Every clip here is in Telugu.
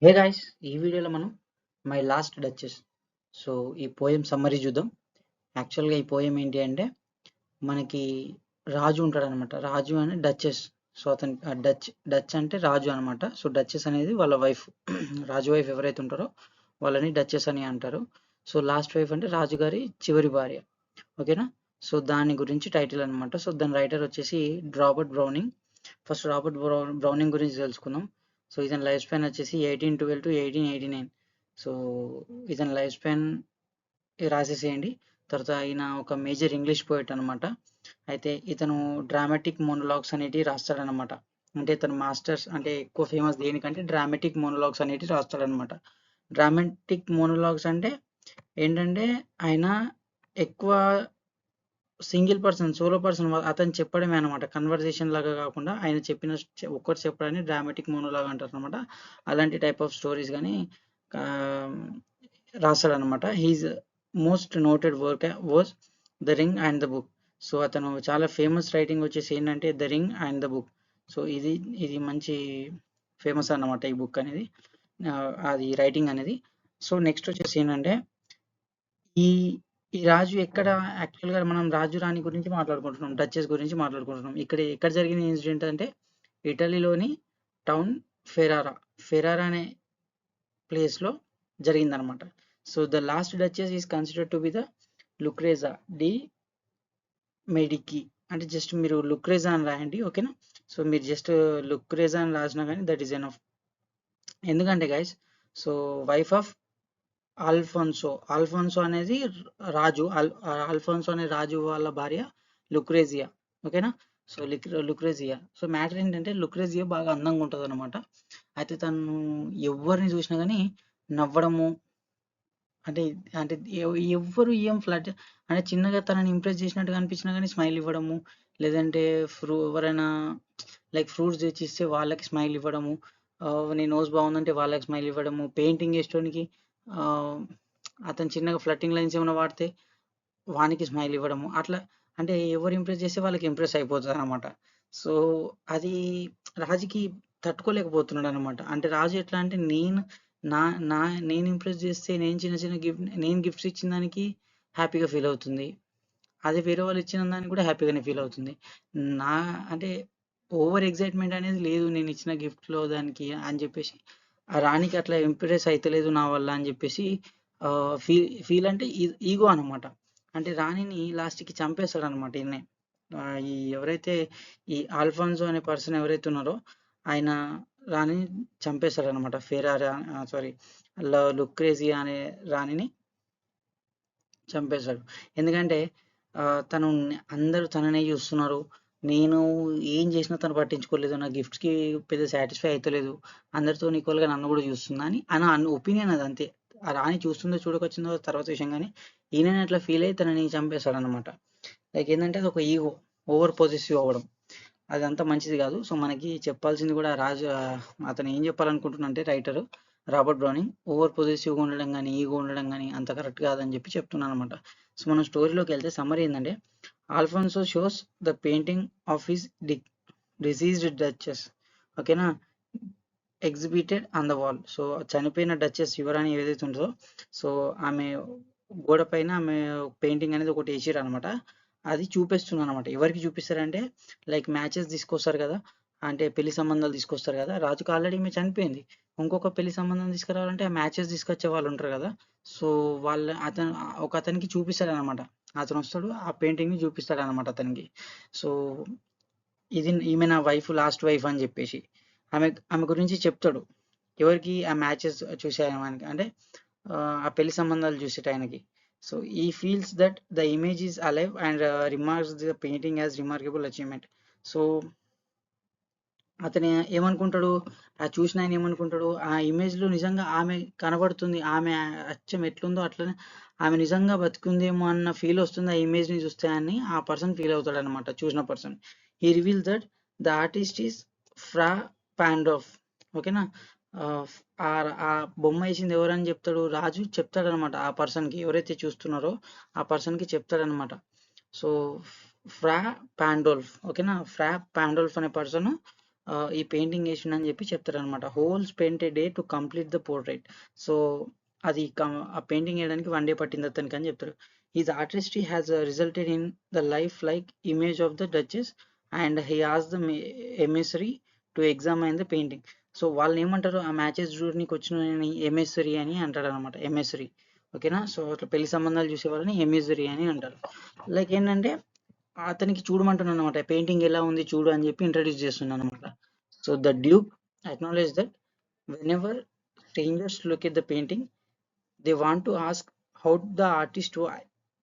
హే గాయ్స్, ఈ వీడియోలో మనం మై లాస్ట్ డచెస్ సో ఈ పోయం సమ్మరీ చూద్దాం. యాక్చువల్గా ఈ పోయం ఏంటి అంటే మనకి రాజు ఉంటాడు అనమాట. రాజు అని డచెస్. సో అతని డచ్ అంటే రాజు అనమాట. సో డచెస్ అనేది వాళ్ళ వైఫ్. రాజు వైఫ్ ఎవరైతే ఉంటారో వాళ్ళని డచెస్ అని అంటారు. సో లాస్ట్ వైఫ్ అంటే రాజు గారి చివరి భార్య. ఓకేనా. సో దాని గురించి టైటిల్ అనమాట. సో దాని రైటర్ వచ్చేసి Robert Browning. First Robert Browning గురించి తెలుసుకుందాం. సో ఇతని లైఫ్ స్పాన్ వచ్చేసి 1812 టు 1889. సో ఇతని లైఫ్ స్పాన్ రాసేసేయండి. తర్వాత ఈయన ఒక మేజర్ ఇంగ్లీష్ పోయిట్ అనమాట. అయితే ఇతను డ్రామాటిక్ మోనోలాగ్స్ అనేటివి రాస్తాడనమాట. అంటే ఇతను మాస్టర్స్ అంటే ఎక్కువ ఫేమస్ దేనికంటే డ్రామాటిక్ మోనోలాగ్స్ అనేటివి రాస్తాడనమాట. డ్రామాటిక్ మోనోలాగ్స్ అంటే ఏంటంటే ఆయన ఎక్కువ సింగిల్ పర్సన్, సోలో పర్సన్ అతను చెప్పడమే అనమాట. కన్వర్జేషన్ లాగా కాకుండా ఆయన ఒక్కటి చెప్పడాన్ని డ్రామాటిక్ మోనోలాగ్ అంటారు అనమాట. అలాంటి టైప్ ఆఫ్ స్టోరీస్ కానీ రాస్తాడనమాట. His most noted work was the ring and the book. So అతను చాలా ఫేమస్ రైటింగ్ వచ్చేసి ఏంటంటే the ring and the book. So ఇది మంచి ఫేమస్ అన్నమాట ఈ బుక్ అనేది, అది రైటింగ్ అనేది. సో నెక్స్ట్ వచ్చేసి ఏంటంటే ఈ ఈ రాజు ఎక్కడ, యాక్చువల్గా మనం రాజు రాణి గురించి మాట్లాడుకుంటున్నాం, డచెస్ గురించి మాట్లాడుకుంటున్నాం. ఎక్కడ జరిగిన ఇన్సిడెంట్ అంటే ఇటలీలోని టౌన్ ఫెరారా అనే ప్లేస్లో జరిగిందనమాట. So the last duchess is considered to be the Lucrezia de Medici. అంటే జస్ట్ మీరు లుక్రేజా అని రాయండి, ఓకేనా. సో మీరు జస్ట్ లుక్రేజా అని రాసినా కానీ దట్ ఈస్ ఎనఫ్. ఎందుకంటే guys, so wife of Alfonso అనేది రాజు. ఆల్ఫోన్సో అనే రాజు వాళ్ళ భార్య లుక్రేజియా, ఓకేనా. సో లుక్రేజియా. సో మ్యాటర్ ఏంటంటే లుక్రేజియా బాగా అందంగా ఉంటుంది అనమాట. అయితే తను ఎవరిని చూసినా కానీ నవ్వడము, అంటే అంటే ఎవ్వరు ఏం ఫ్లడ్ అంటే చిన్నగా తనని ఇంప్రెస్ చేసినట్టుగా అనిపించినా కానీ స్మైల్ ఇవ్వడము, లేదంటే ఎవరైనా లైక్ ఫ్రూట్స్ తెచ్చిస్తే వాళ్ళకి స్మైల్ ఇవ్వడము, నీ నోస్ బాగుందంటే వాళ్ళకి స్మైల్ ఇవ్వడము, పెయింటింగ్ వేసుకోనికి అతను చిన్నగా ఫ్లట్టింగ్ లైన్స్ ఏమైనా వాడితే వానికి స్మైల్ ఇవ్వడము, అట్లా అంటే ఎవరు ఇంప్రెస్ చేస్తే వాళ్ళకి ఇంప్రెస్ అయిపోతుంది అనమాట. సో అది రాజుకి తట్టుకోలేకపోతున్నాడు అనమాట. అంటే రాజు ఎట్లా అంటే నా నా నేను ఇంప్రెస్ చేస్తే నేను గిఫ్ట్స్ ఇచ్చిన దానికి హ్యాపీగా ఫీల్ అవుతుంది, అదే వేరే వాళ్ళు ఇచ్చిన దానికి కూడా హ్యాపీగానే ఫీల్ అవుతుంది. నా అంటే ఓవర్ ఎగ్జైట్మెంట్ అనేది లేదు నేను ఇచ్చిన గిఫ్ట్లో దానికి అని చెప్పేసి ఆ రాణికి అట్లా ఇంప్రెస్ అయితలేదు నా వల్ల అని చెప్పేసి ఫీల్ అంటే ఈగో అనమాట. అంటే రాణిని లాస్ట్కి చంపేస్తాడు అనమాట ఈయనే. ఈ ఎవరైతే ఈ ఆల్ఫాన్సో అనే పర్సన్ ఎవరైతే ఉన్నారో ఆయన రాణిని చంపేస్తాడు అనమాట. సారీ, లుక్రేజియా అనే రాణిని చంపేశాడు. ఎందుకంటే తను అందరూ తననే చూస్తున్నారు, నేను ఏం చేసినా తను పట్టించుకోలేదు, నా గిఫ్ట్స్కి పెద్ద సాటిస్ఫై అవుతలేదు, అందరితో ఈక్వల్గా నన్ను కూడా చూస్తుందా అని అన్న ఒపీనియన్ అది అంతే. ఆ రాణి చూస్తుందో చూడకొచ్చిందో తర్వాత విషయం, కానీ ఈయన అట్లా ఫీల్ అయ్యి తనని చంపేశాడు అనమాట. లైక్ ఏంటంటే అది ఒక ఈగో, ఓవర్ పొజిటివ్ అవ్వడం, అదంతా మంచిది కాదు. సో మనకి చెప్పాల్సింది కూడా అతను ఏం చెప్పాలనుకుంటున్నా అంటే రైటర్ రాబర్ట్ బ్రౌనింగ్ ఓవర్ పొజిటివ్గా ఉండడం కానీ ఈగో ఉండడం కానీ అంత కరెక్ట్ కాదని చెప్పి చెప్తున్నాను అనమాట. సో మనం స్టోరీలోకి వెళ్తే సమ్మరీ ఏంటంటే Alfonso shows the painting of his deceased duchess, ఓకేనా, exhibited on the wall. So చనిపోయిన డచెస్ యువరాణి ఏదైతే ఉంటుందో, సో ఆమె గోడ పైన ఆమె పెయింటింగ్ అనేది ఒకటి వేసిరు అనమాట. అది చూపిస్తుంది అనమాట. ఎవరికి చూపిస్తారంటే లైక్ మ్యాచెస్ తీసుకొస్తారు కదా, అంటే పెళ్లి సంబంధాలు తీసుకొస్తారు కదా. రాజుకు ఆల్రెడీ ఈమె చనిపోయింది, ఇంకొక పెళ్లి సంబంధం తీసుకురావాలంటే ఆ మ్యాచెస్ తీసుకొచ్చే వాళ్ళు ఉంటారు కదా. సో అతనికి చూపిస్తాడు అనమాట. అతను వస్తాడు, ఆ పెయింటింగ్ ని చూపిస్తాడు అనమాట అతనికి. సో ఈమె నా వైఫ్, లాస్ట్ వైఫ్ అని చెప్పేసి ఆమె గురించి చెప్తాడు. ఎవరికి ఆ మ్యాచెస్ చూసేయడానికి అంటే ఆ పెళ్లి సంబంధాలు చూసేట ఆయనకి. సో ఈ feels that the image is alive and remarks the painting as remarkable achievement. So అతను ఏమనుకుంటాడు, ఆ చూసిన ఆయన ఏమనుకుంటాడు, ఆ ఇమేజ్లో నిజంగా ఆమె కనబడుతుంది, ఆమె అచ్చం ఎట్లుందో అట్లనే ఆమె నిజంగా బతుకుందేమో అన్న ఫీల్ వస్తుంది ఆ ఇమేజ్ని చూస్తే అని ఆ పర్సన్ ఫీల్ అవుతాడు అనమాట, చూసిన person. He reveal that the artist is Fra Pandolf, ఓకేనా. ఆ బొమ్మ వేసింది ఎవరని చెప్తాడు, రాజు చెప్తాడు అనమాట ఆ పర్సన్కి, ఎవరైతే చూస్తున్నారో ఆ పర్సన్కి చెప్తాడనమాట. సో ఫ్రా పాండోల్ఫ్, ఓకేనా. ఫ్రా పాండోల్ఫ్ అనే పర్సన్ ఈ పెయింటింగ్ వేసిండని చెప్పి చెప్తారనమాట. Whole spent A day to complete the portrait. So అది ఆ పెయింటింగ్ వేయడానికి 1 డే పట్టింది అతనికి అని చెప్తారు. His artistry has resulted in the life like image of the duchess and he as the emissary to examine the painting. So వాళ్ళు ఏమంటారు, ఆ మ్యాచెస్ చూడడానికి వచ్చిన ఎమిసరీ అని అంటారు అనమాట. ఎమిసరీ, ఓకేనా. సో అట్లా పెళ్లి సంబంధాలు చూసే వాళ్ళని ఎమిసరీ అని అంటారు. లైక్ ఏంటంటే అతనికి చూడమంటున్నాను అనమాట, పెయింటింగ్ ఎలా ఉంది చూడు అని చెప్పి ఇంట్రడ్యూస్ చేస్తున్నాను అనమాట. So the duke acknowledge that whenever strangers look at the painting they want to ask how the artist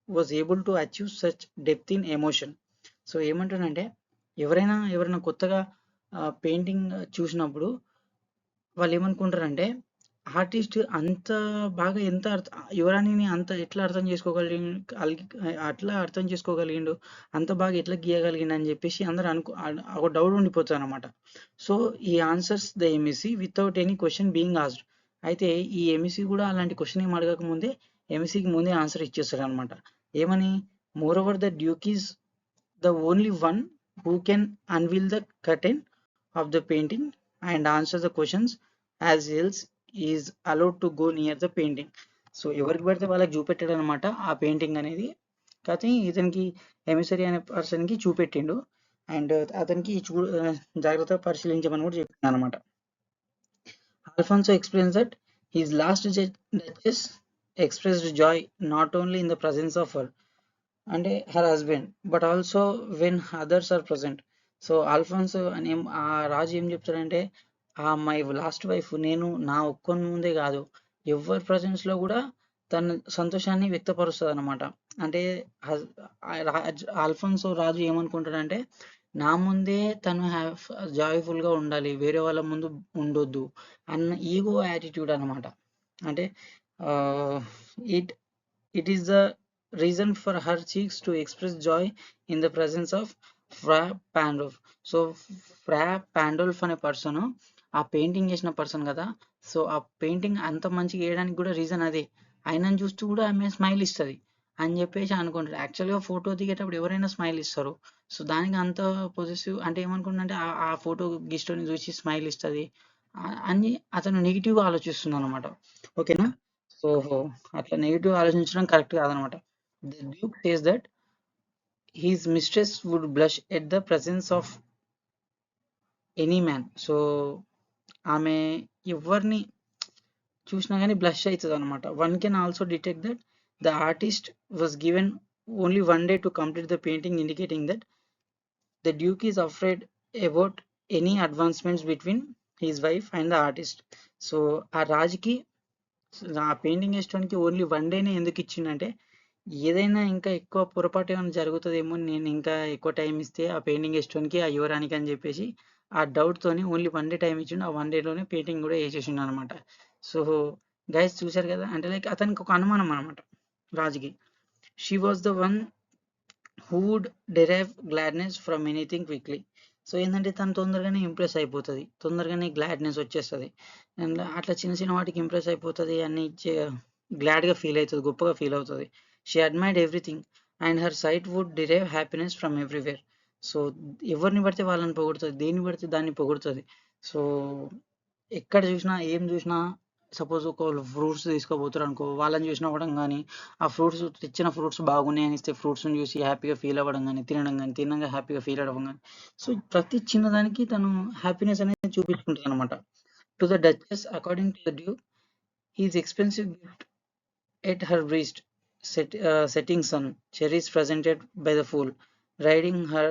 was able to achieve such depth in emotion. So ఏమంటానంటే ఎవరైనా కొత్తగా పెయింటింగ్ చూసినప్పుడు వాళ్ళు ఏమనుకుంటారంటే ఆర్టిస్ట్ అంత బాగా ఎంత యువరాణిని అంత ఎట్లా అర్థం అట్లా అర్థం చేసుకోగలిగిండు, అంత బాగా ఎట్లా గీయగలిగిండు అని చెప్పేసి అందరూ ఒక డౌట్ ఉండిపోతుంది అనమాట. సో ఈ answers the MSc without any question being asked. అయితే ఈ ఎంఎస్సి కూడా అలాంటి క్వశ్చన్ ఏం అడగక ముందే ఎంఎస్సికి ముందే ఆన్సర్ ఇచ్చేస్తాడు అనమాట. ఏమని, more over the Duke is the only one who can unveil the curtain of the painting and answer the questions as else is allowed to go near the painting. So ఎవరికి పడితే వాళ్ళకి చూపెట్టాడు అనమాట ఆ పెయింటింగ్ అనేది. కాకపోతే ఇతనికి ఎమిసరీ అనే పర్సన్కి చూపెట్టిండు అండ్ అతనికి జాగ్రత్తగా పరిశీలించమని కూడా చెప్పింది అనమాట. Alfonso explains that his last duchess expressed joy not only in the presence of her అంటే her husband but also when others are present. So Alfonso అని ఆ రాజు ఏం చెప్తాడంటే, ఆ మై లాస్ట్ వైఫ్ నేను నా ఒక్కని ముందే కాదు ఎవరి ప్రజెన్స్ లో కూడా తన సంతోషాన్ని వ్యక్తపరుస్తుంది అనమాట. అంటే ఆల్ఫాన్సో రాజు ఏమనుకుంటాడంటే, నా ముందే తను జాయ్ఫుల్ గా ఉండాలి, వేరే వాళ్ళ ముందు ఉండొద్దు అన్న ఈగో యాటిట్యూడ్ అనమాట. అంటే it it is the reason for her cheeks to express joy in the presence of Fra Pandolf. So Fra Pandolf అనే పర్సన్ ఆ పెయింటింగ్ చేసిన పర్సన్ కదా. సో ఆ పెయింటింగ్ అంత మంచిగా వేయడానికి కూడా రీజన్ అదే. ఆయనను చూస్తూ కూడా ఆమె స్మైల్ ఇస్తుంది అని చెప్పేసి అనుకుంటారు. యాక్చువల్గా ఫోటో దిగేటప్పుడు ఎవరైనా స్మైల్ ఇస్తారు. సో దానికి అంత పొజిటివ్ అంటే ఏమనుకుంటుందంటే ఆ ఫోటో గిస్టోని చూసి స్మైల్ ఇస్తుంది అని అతను నెగిటివ్గా ఆలోచిస్తున్నాను అనమాట. ఓకేనా. సో అట్లా నెగిటివ్ ఆలోచించడం కరెక్ట్ కాదనమాట. The Duke says that his mistress would blush at the presence of any man. So ఆమె ఎవరిని చూసినా కానీ బ్లష్ అవుతుంది అనమాట. One can also detect that the artist was given only 1 day to complete the painting, indicating that the Duke is afraid about any advancements between his wife and the artist. So ఆ రాజుకి ఆ పెయింటింగ్ వేయడానికి ఓన్లీ 1 dayనే ఎందుకు ఇచ్చిండంటే, ఏదైనా ఇంకా ఎక్కువ పొరపాటు ఏమైనా జరుగుతుందేమో, నేను ఇంకా ఎక్కువ టైం ఇస్తే ఆ పెయింటింగ్ వేయడానికి ఆ యువరానికి అని చెప్పేసి ఆ డౌట్ తోని ఓన్లీ 1 day టైం ఇచ్చిండు. ఆ 1 dayలోనే పెయింటింగ్ కూడా వేసేసిండు అనమాట. సో గైస్ చూసారు కదా, అంటే లైక్ అతనికి ఒక అనుమానం అనమాట రాజుకి. She was the one who would derive gladness from anything quickly. So ఏంటంటే తను తొందరగానే ఇంప్రెస్ అయిపోతుంది, తొందరగానే గ్లాడ్నెస్ వచ్చేస్తుంది అండ్ అట్లా చిన్న చిన్న వాటికి ఇంప్రెస్ అయిపోతుంది అన్ని గ్లాడ్గా ఫీల్ అవుతుంది, గొప్పగా ఫీల్ అవుతుంది. She admired everything and her sight would derive happiness from everywhere. So ఎవరిని పడితే వాళ్ళని పొగుడుతుంది, దేన్ని పడితే దాన్ని పొగుడుతుంది. సో ఎక్కడ చూసినా ఏం చూసినా, సపోజ్ ఒక ఫ్రూట్స్ తీసుకోపోతారు అనుకో, వాళ్ళని చూసిన అవ్వడం కానీ, ఆ ఫ్రూట్స్ తెచ్చిన ఫ్రూట్స్ బాగున్నాయి అని ఇస్తే ఫ్రూట్స్ని చూసి హ్యాపీగా ఫీల్ అవ్వడం కానీ, తినగా హ్యాపీగా ఫీల్ అవ్వడం కానీ. సో ప్రతి చిన్నదానికి తను హ్యాపీనెస్ అనేది చూపించుకుంటుంది అనమాట. To the duchess according to the Duke, he's expensive gift at her breast setting sun, cherries presented by the fool, riding her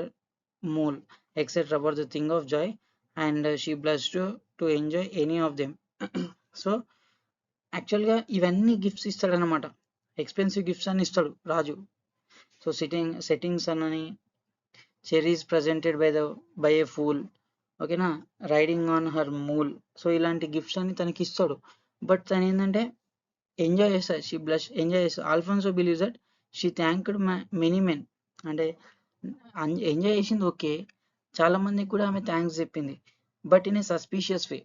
mule, etc. were the thing of joy, and she blushed to enjoy any of them. So యాక్చువల్గా ఇవన్నీ గిఫ్ట్స్ ఇస్తాడనమాట, ఎక్స్పెన్సివ్ గిఫ్ట్స్ అని ఇస్తాడు రాజు. సో సెట్టింగ్ సన్ అని, cherries presented by a fool, ఓకేనా, riding on her mule. So ఇలాంటి గిఫ్ట్స్ అని తనకి ఇస్తాడు. బట్ తను ఏంటంటే ఎంజాయ్ చేస్తారు, షీ బ్లష్ ఎంజాయ్ చేస్తారు. Alfonso believes that she thanked many men. అంటే ఎంజాయ్ చేసింది ఓకే, చాలా మందికి కూడా ఆమె థ్యాంక్స్ చెప్పింది, but in a suspicious way.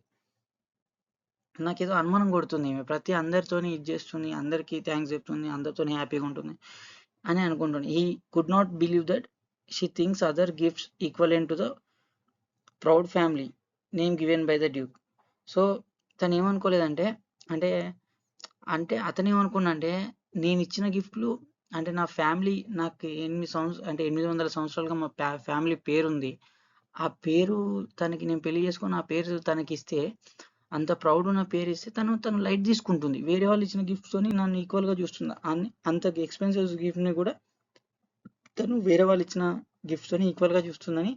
నాకేదో అనుమానం కొడుతుంది, ఈమె ప్రతి అందరితోని ఇది చేస్తుంది, అందరికీ థ్యాంక్స్ చెప్తుంది, అందరితో హ్యాపీగా ఉంటుంది అని అనుకుంటుంది. He could not believe that she thinks other gifts equivalent to the proud family name given by the Duke. So తను ఏమనుకోలేదంటే అంటే అంటే అతను ఏమనుకున్నా అంటే నేను ఇచ్చిన గిఫ్ట్లు అంటే నా ఫ్యామిలీ నాకు 800 సంవత్సరాలుగా మా ఫ్యామిలీ పేరుంది. ఆ పేరు తనకి నేను పెళ్లి చేసుకొని ఆ పేరు తనకిస్తే అంత ప్రౌడ్ ఉన్న పేరు ఇస్తే తను లైట్ తీసుకుంటుంది. వేరే వాళ్ళు ఇచ్చిన గిఫ్ట్స్తోని నన్ను ఈక్వల్గా చూస్తుంది. అంత ఎక్స్పెన్సివ్ గిఫ్ట్ని కూడా తను వేరే వాళ్ళు ఇచ్చిన గిఫ్ట్స్తోని ఈక్వల్గా చూస్తుందని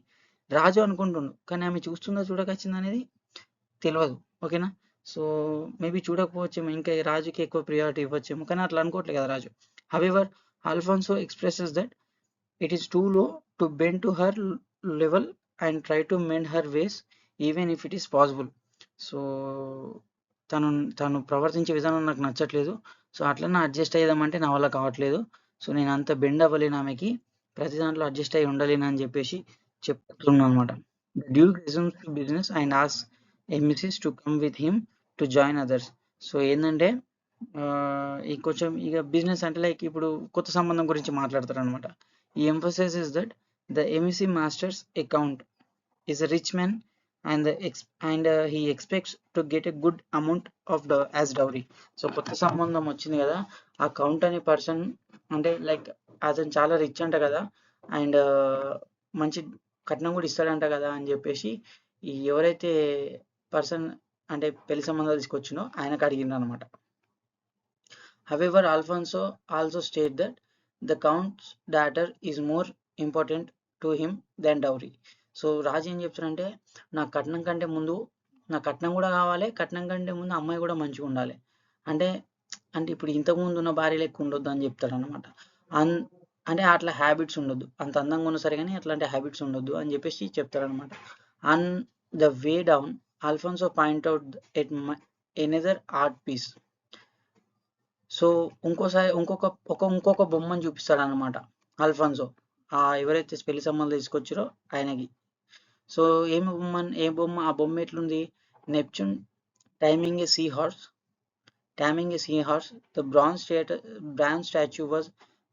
రాజు అనుకుంటుండు. కానీ ఆమె చూస్తుందా చూడకొచ్చిందా అనేది తెలియదు. ఓకేనా. సో మేబీ చూడకపోవచ్చేమో, ఇంకా ఈ రాజుకి ఎక్కువ ప్రియారిటీ ఇవ్వచ్చేమో, కానీ అట్లా అనుకోవట్లేదు కదా Raju. However Alfonso expresses that it is too low to bend to her level and try to mend her ways even if it is possible. So తను తను ప్రవర్తించే విధానం నాకు నచ్చట్లేదు. సో అట్లనే అడ్జస్ట్ అయ్యేదామంటే నా వల్ల కావట్లేదు. సో నేను అంత బెండ్ అవ్వలేను ఆమెకి, ప్రతి దాంట్లో అడ్జస్ట్ అయ్యి ఉండలేను అని చెప్పేసి చెప్తున్నాను అనమాట. Duke resumes to business and asks MSS to come with him to join others. So ఏంటంటే ఈ కొంచెం ఇక బిజినెస్ అంటే లైక్ ఇప్పుడు కొత్త సంబంధం గురించి మాట్లాడతారు అనమాట. ఈ emphasize is that the MSc masters account is a rich man and he expects to get a good amount of as dowry. So కొత్త సంబంధం వచ్చింది కదా, ఆ కౌంట్ అనే పర్సన్ అంటే లైక్ అతను చాలా రిచ్ అంట కదా, అండ్ మంచి కట్నం కూడా ఇస్తాడంట కదా అని చెప్పేసి ఈ ఎవరైతే పర్సన్ అంటే పెళ్లి సంబంధాలు తీసుకొచ్చినో ఆయనకు అడిగిండు అనమాట. However Alfonso also state that the count's daughter is more important to him then dowry. So Raju ఏం చెప్తారంటే నాకు కట్నం కంటే ముందు నాకు కట్నం కూడా కావాలి, కట్నం కంటే ముందు అమ్మాయి కూడా మంచిగా ఉండాలి. అంటే అంటే ఇప్పుడు ఇంతకు ముందు ఉన్న భార్య లెక్క ఉండొద్దు అని చెప్తాడు అనమాట. అంటే అట్లా హ్యాబిట్స్ ఉండొద్దు, అంత అందంగా ఉన్నా సరే కానీ అట్లాంటి హ్యాబిట్స్ ఉండొద్దు అని చెప్పేసి చెప్తారనమాట. On the way down Alfonso point out at another art piece. So ఇంకోసారి ఇంకొక బొమ్మను చూపిస్తాడు అనమాట ఆల్ఫాన్సో, ఎవరైతే పెళ్లి సంబంధాలు తీసుకొచ్చారో ఆయనకి. సో ఏ బొమ్మ, ఆ బొమ్మ ఎట్లుంది, నెప్చ్యూన్ timing A C horse taming a seahorse. The bronze statue was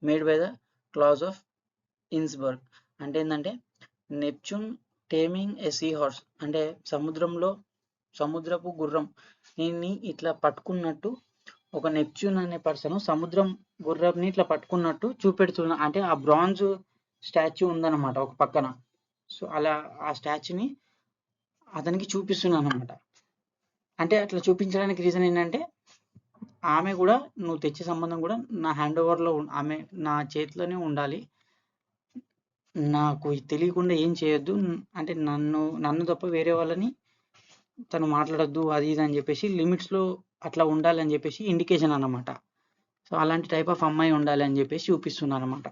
made by the Claus of Innsbruck. అంటే ఏంటంటే నెప్చ్యూన్ టేమింగ్ ఏ సీ హార్స్ అంటే సముద్రపు గుర్రం దీన్ని ఇట్లా పట్టుకున్నట్టు ఒక నెప్చ్యూన్ అనే పర్సన్ సముద్రం గుర్రంని ఇట్లా పట్టుకున్నట్టు చూపెడుతున్నా, అంటే ఆ బ్రాంజ్ స్టాచ్యూ ఉందన్నమాట ఒక పక్కన. సో అలా ఆ స్టాచ్యూని అతనికి చూపిస్తున్నాను అనమాట. అంటే అట్లా చూపించడానికి రీజన్ ఏంటంటే ఆమె కూడా నువ్వు తెచ్చే సంబంధం కూడా నా హ్యాండ్ ఓవర్లో ఆమె నా చేతిలోనే ఉండాలి, నాకు తెలియకుండా ఏం చేయొద్దు, అంటే నన్ను తప్ప వేరే వాళ్ళని తను మాట్లాడొద్దు అది ఇది అని చెప్పేసి లిమిట్స్లో అట్లా ఉండాలి అని చెప్పేసి ఇండికేషన్ అన్నమాట. సో అలాంటి టైప్ ఆఫ్ అమ్మాయి ఉండాలి అని చెప్పేసి చూపిస్తున్నాను అనమాట.